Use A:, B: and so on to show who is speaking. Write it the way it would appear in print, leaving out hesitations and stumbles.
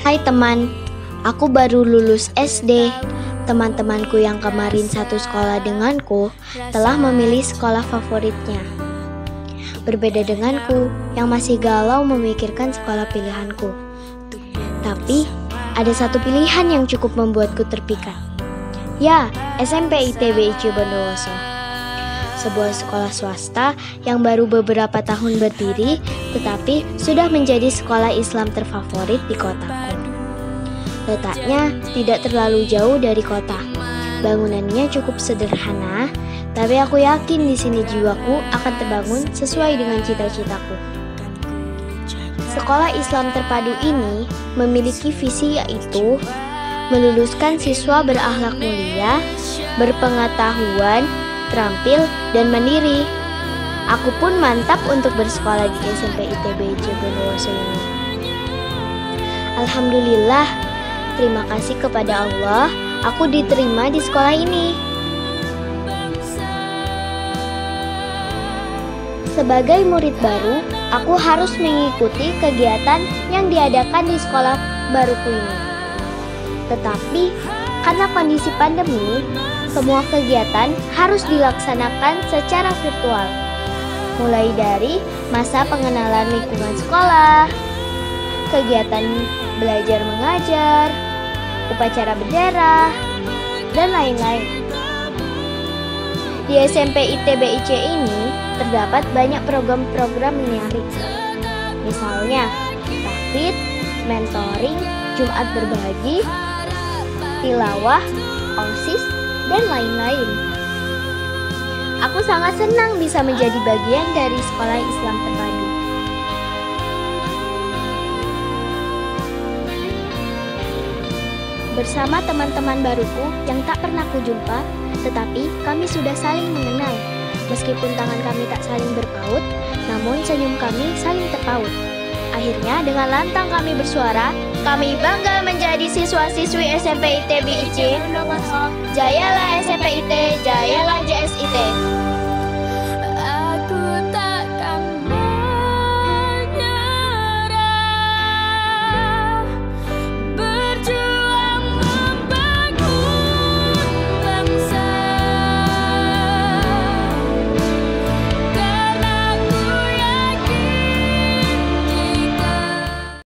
A: Hai teman, aku baru lulus SD. Teman-temanku yang kemarin satu sekolah denganku telah memilih sekolah favoritnya. Berbeda denganku yang masih galau memikirkan sekolah pilihanku. Tapi ada satu pilihan yang cukup membuatku terpikat. Ya, SMP ITB IC Bondowoso. Sebuah sekolah swasta yang baru beberapa tahun berdiri, tetapi sudah menjadi sekolah Islam terfavorit di kotaku. Letaknya tidak terlalu jauh dari kota. Bangunannya cukup sederhana, tapi aku yakin di sini jiwaku akan terbangun sesuai dengan cita-citaku. Sekolah Islam terpadu ini memiliki visi yaitu meluluskan siswa berakhlak mulia, berpengetahuan, terampil, dan mandiri. Aku pun mantap untuk bersekolah di SMP ITB IC Bondowoso ini. Alhamdulillah, terima kasih kepada Allah, aku diterima di sekolah ini. Sebagai murid baru, aku harus mengikuti kegiatan yang diadakan di sekolah baruku ini. Tetapi, karena kondisi pandemi, semua kegiatan harus dilaksanakan secara virtual. Mulai dari masa pengenalan lingkungan sekolah, kegiatan belajar mengajar, upacara bendera, dan lain-lain. Di SMP ITB IC ini terdapat banyak program-program menarik. Misalnya, tahfidz, mentoring, Jumat berbagi, tilawah, OSIS, dan lain-lain. Aku sangat senang bisa menjadi bagian dari sekolah Islam terpadu. Bersama teman-teman baruku yang tak pernah kujumpa, tetapi kami sudah saling mengenal. Meskipun tangan kami tak saling berpaut, namun senyum kami saling terpaut. Akhirnya dengan lantang kami bersuara, kami bangga menjadi siswa-siswi SMP ITB IC. Jayalah SMP IT, jayalah JSIT.